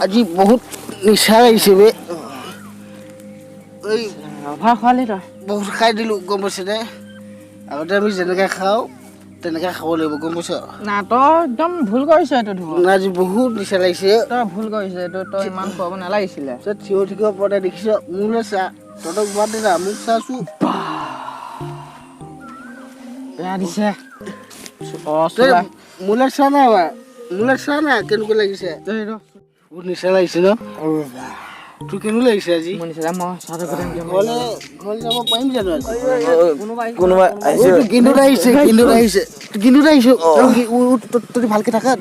আজি বহুত নিচা লাগিছে বে এই ভাত খালি তই বহুত খাই দিলোঁ গম পাইছেনে আগতে আমি যেনেকৈ খাওঁ তেনেকৈ খাব লাগিব গম পাইছ না তই একদম ভুল কৰিছ এইটো ধুব আজি বহুত নিচা লাগিছে তই ভুল কৰিছ এইটো তই ইমান খুৱাব নালাগিছিলে থিয় থিয় পৰে দেখিছ মোলৈ চা তহঁতক বাদ দে না মোক চাচোন বেয়া দিছে মোলৈ চা না মোলৈ চা না কেনেকুৱা লাগিছে বহুত নিচা লাগিছে ন তোৰ কেনেকুৱা লাগিছে আজি ঘৰলৈ যাব পাৰিম জানো আজি কিন্তু আহিছে তই ভালকে থাকা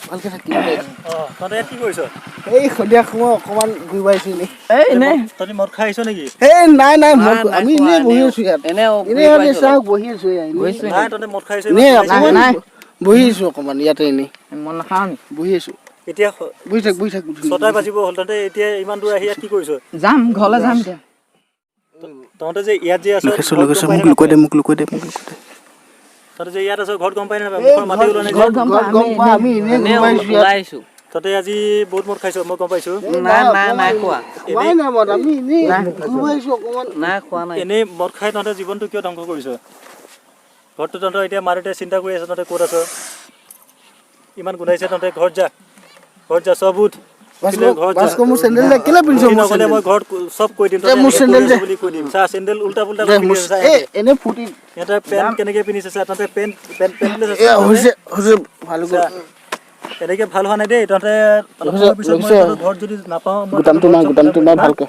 ভালকে থাকি এই সন্ধিয়া সময় অকণমান ঘূৰিব আহিছো নাই আমি এনেই বহি আছো ইয়াত এনেই চাওক বহি আছো বহি আছো অকণমান ইয়াতে এনেই মন নাখাওঁ নি বহি আছো এতিয়া বহি থাক 6টা বাজিব হ'ল তহঁতে এতিয়া ইমান দূৰ আহি ইয়াত কি কৰিছ যাম ঘৰলৈ যাম এতিয়া তহঁতে যে ইয়াত যে আছ মোক লুকুৱাই দে তহঁতে যে ইয়াত আছ ঘৰত গম পাই নাপায় মুখৰ মাতি ওলোৱা নাই আমি এনেই ওলাইছো তহঁতে আজি বহুত মদ খাইছ মই গম পাইছো নাই খোৱা এনেই মদ খাই তহঁতে জীৱনটো কিয় ধ্বংস কৰিছ ঘৰটো তহঁতৰ এতিয়া মা দেউতাই চিন্তা কৰি আছে তহঁতে ক'ত আছ ইমান গোন্ধাইছে তহঁতে ঘৰত যা চব উঠ মোৰ চেণ্ডেল কেলে পিন্ধিছ মই ঘৰত চব কৈ দিম বুলি কৈ দিম চা চেণ্ডেল উল্টা পুল্টা এনে ফুটি সিহঁতে পেণ্ট কেনেকে পিন্ধিছে চা তহঁতে পেণ্ট এনেকে ভাল হোৱা নাই দেই তহঁতে ঘৰত যদি নাপাওঁ গোটামটো নাই ভালকে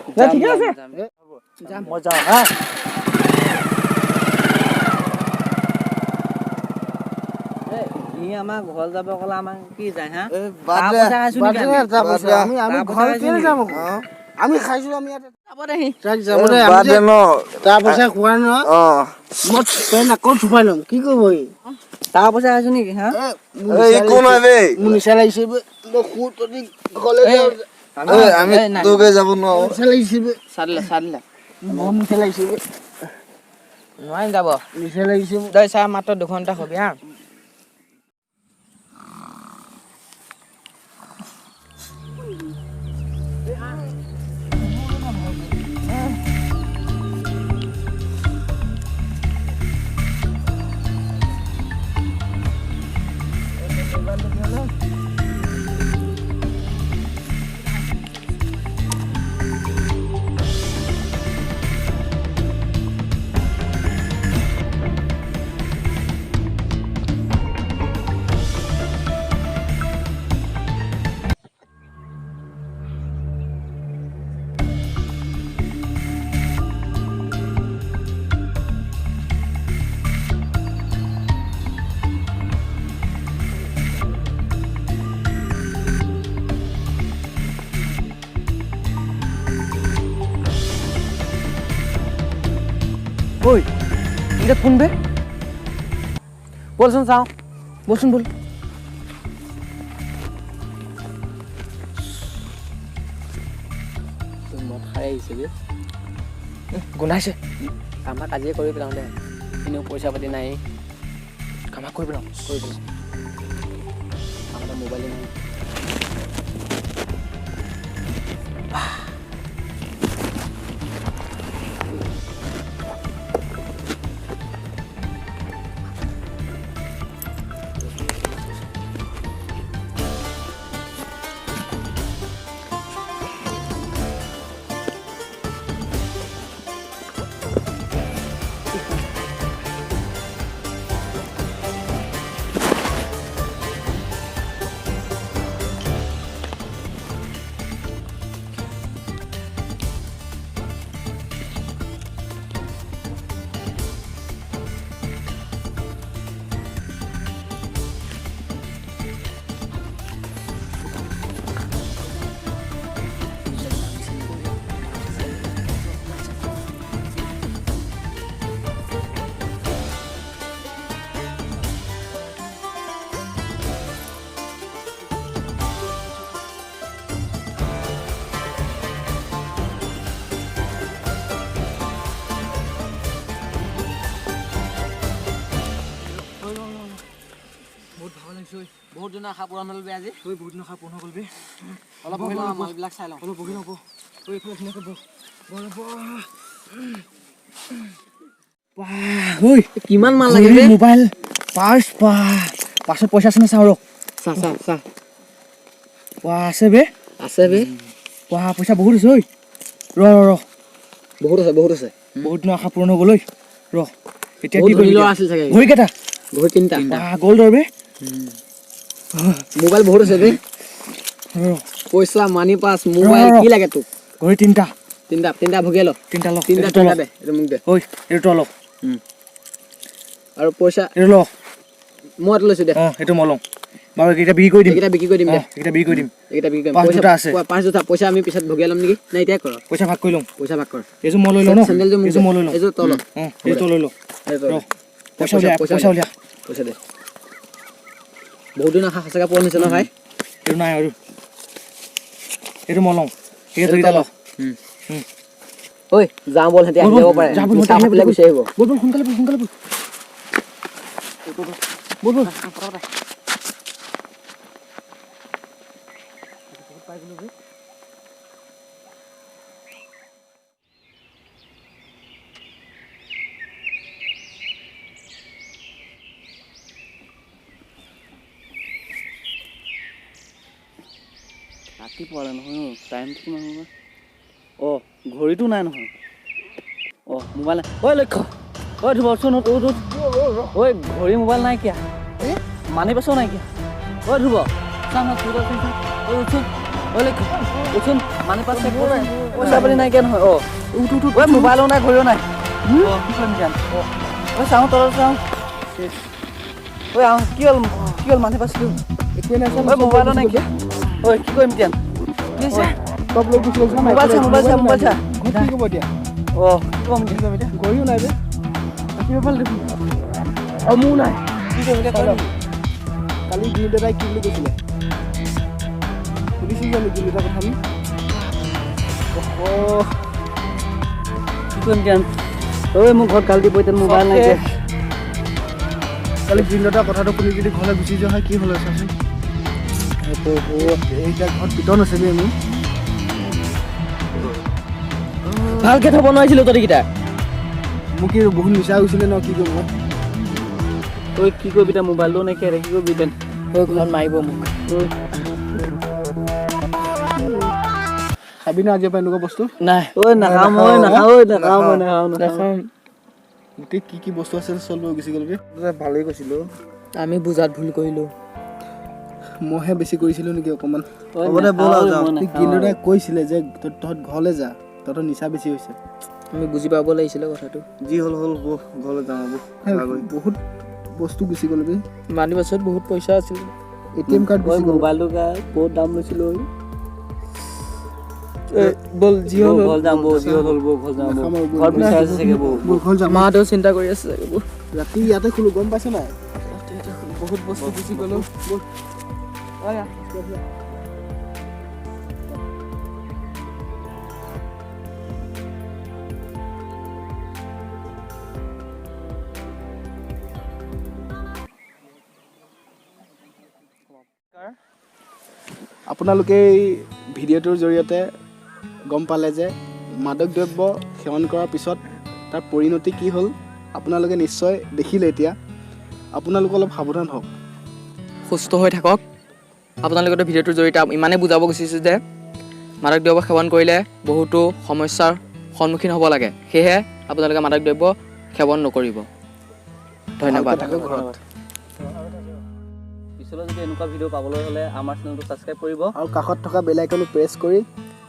মই যাওঁ হা আমাৰ ঘৰ যাব ক'লে আমাক কি যায় হা আমি খাইছো আমি তাৰ পইচা খোৱা নহয় মই পেণ্ট আকৌ চুপাই ল'ম কি কৰিব তাৰ পইচা খাইছো নেকি হা মোৰ নিচা লাগিছে আমি তোকে যাব নোৱাৰো নিচা লাগিছে চাদিলে বহুত নিচা লাগিছে নোৱাৰিম যাব নিচা লাগিছে তই চা মাত্ৰ 2 ঘণ্টা হবি হা ঐ এটা কোন বে বলচোন চাওঁ বলচোন বল মদ খাই আহিছে বে গোন্ধাইছে আমাক আজিয়ে কৰি পেলাওঁ দে এনেও পইচা পাতি নাই আমাক কৰি পেলাওঁ আমাৰ মোবাইলে নাই দিনৰ আশা পূৰণ হ'ল বে আজি ঐ বহুত দিন আশা পূৰ্ণ হ'ল বে অলপ মালবিলাক চাই লওঁ অলপ বহি ল'ব ঐ এইফালে ধুনীয়াকৈ বহ ঐ কিমান মাল লাগে বে মোবাইল পাৰ্চ পাৰ্চত পইচা আছে নে চাওঁ ৰখ চা আছে বে আছে বে পইচা বহুত আছে ঐ ৰ বহুত আছে বহুত দিনৰ আশা পূৰণ হৈ গ'ল ঐ ৰ এতিয়া বহুত কি কৰিবি ধনী ল'ৰা আছিল চাগে ঘড়ী কেইটা ঘড়ী তিনিটা গ'ল দৰ বে মোবাইল বহুত আছে বে ৰ পইচা মানি পাছ মোবাইল কি লাগে তোক ঘড়ী তিনিটা ভগিয়াই ল তিনিটা ল তিনিটা এইটো টকা ল দে এইটো মোক দে ঐ এইটো তই ল আৰু পইচা এইটো ল মই এইটো লৈছোঁ দে এইটো মই লওঁ বাৰু এইকেইটা বিক্ৰী কৰি দিম এইকেইটা বিক্ৰী কৰি দিম দে এইকেইটা বিক্ৰী কৰি দিম এইকেইটা বিক্ৰী পাঁচ কৰিম দুটা আছে। পাঁচ দুটা পইচা আমি পিছত ভগিয়াই ল'ম নেকি নে এতিয়াই কৰ পইচা ভাগ কৰি লওঁ পইচা ভাগ কৰ এইযোৰ মই লৈ লওঁ ন চেণ্ডেলযোৰ মোক এইযোৰ মই লৈ লওঁ এইযোৰ তই ল এইটো তই লৈ ল এইটো তই ল। ৰ পইচা উলিয়া পইচা উলিয়া পইচা দে বহুত দিন আশা সঁচাকৈ পূৰণ হৈছে ন ভাই এইটো নাই আৰু এইটো মই লওঁ এইকেইটা ল ঐ যাওঁ ব'ল সিহঁতে আহি যাব পাৰে যা ব'ল, মিছা সিহঁতে ভাবিলে গুচি আহিব ব'ল সোনকালে ব'ল ৰাতিপুৱা নহয় টাইমটো কিমান সময় অঁ ঘড়ীটো নাই নহয় অঁ মোবাইল নাই ঐ লক্ষ্য ঐ ধ্ৰুৱচোন ঐ ঘড়ী মোবাইল নাই কিয়া মানি পাছো নাই কিয়া ঐ ধ্ৰুৱ চা ঐ উঠোন ঐ লক্ষ্য উঠোন মানি পাছ পইচা পাতি নাই কিয়া নহয় অঁ ঐ মোবাইলো নাই ঘড়ীও নাই অঁ কি কৰিম এতিয়া ঐ চাওঁ তলত চাওঁ ঐ আহ কি হ'ল মানি পাছ একোৱে নাই ঐ মোবাইলো নাই কিয়া ঐ কি কৰিম এতিয়া চব লৈ গুচি গৈছে মোবাইল চা কি ক'ব এতিয়া অঁ কি ক'ম এতিয়া ঘড়ীও নাই বে ৰাতিপুৱা ফালে দেখোন মোৰ নাই কি কৰিম এতিয়া কৈ কালি গিল দাদাই কি বুলি কৈছিলে সুধিছিল জানো গিল দাদাৰ কথা আমি কি কৰিম এতিয়া ঐ মোৰ ঘৰত কালি দিব এতিয়া মোবাইল নাই এতিয়া কালি গিল দাদাৰ কথাটো শুনি যদি ঘৰলৈ গুচি যোৱা হয় কি হ'ল চাচোন এতিয়া ঘৰত পিটন আছে বে আমি ভালকে থ'ব নোৱাৰিছিলোঁ তহঁতিকেইটা মোক কি বহুত নিচা হৈছিলে ন কি কৰিব ঐ কি কৰিবি এতিয়া মোবাইলটো নাইকিয়া কি কৰিবি এতিয়া ঐ ঘৰত মাৰিব মোক খাবি না আজিৰ পৰা এনেকুৱা বস্তু নাই ঐ নাখাওঁ মই নাখাওঁ গোটেই কি বস্তু আছিল চব লৈ গুচি গ'ল বে ভালেই কৈছিলোঁ আমি বুজাত ভুল কৰিলোঁ মইহে বেছি কৰিছিলোঁ নেকি অকণমান হ'ব দে ব'ল আৰু যাওঁ গিল দাদাই কৈছিলে যে তহঁত ঘৰলৈ যা তহঁতৰ নিচা বেছি হৈছে আমি বুজি পাব লাগিছিলে কথাটো যি হ'ল বৌ ঘৰলৈ যাওঁ বহুত বস্তু গুচি গ'ল বে মানি বাছত বহুত পইচা আছিল ATM কাৰ্ড গুচি গ'ল মোবাইলটো বহুত দাম লৈছিলোঁ ব'ল যি হ'ল ঘৰ যাম বৌ যি হ'ল বৌ ঘৰ যাম ঘৰত বিচাৰি আছে চাগে বৌ ঘৰ যাম মাহঁতেও চিন্তা কৰি আছে চাগে বৌ ৰাতি ইয়াতে খোলো গম পাইছ নাই বহুত বস্তু গুচি গ'লো ব'ল আপোনালোকে এই ভিডিঅ'টোৰ জৰিয়তে গম পালে যে মাদক দ্ৰব্য সেৱন কৰাৰ পিছত তাৰ পৰিণতি কি হ'ল আপোনালোকে নিশ্চয় দেখিলে এতিয়া আপোনালোক অলপ সাৱধান হওক সুস্থ হৈ থাকক আপোনালোকে ভিডিঅ'টোৰ জৰিয়তে ইমানেই বুজাব খুজিছোঁ যে মাদক দ্ৰব্য সেৱন কৰিলে বহুতো সমস্যাৰ সন্মুখীন হ'ব লাগে সেয়েহে আপোনালোকে মাদক দ্ৰব্য সেৱন নকৰিব ধন্যবাদ পিছলৈ যদি এনেকুৱা ভিডিঅ' পাবলৈ হ'লে আমাৰ চেনেলটো ছাবস্ক্ৰাইব কৰিব আৰু কাষত থকা বেল আইকনটো প্ৰেছ কৰি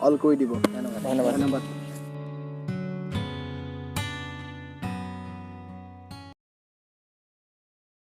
অল কৰি দিব ধন্যবাদ ধন্যবাদ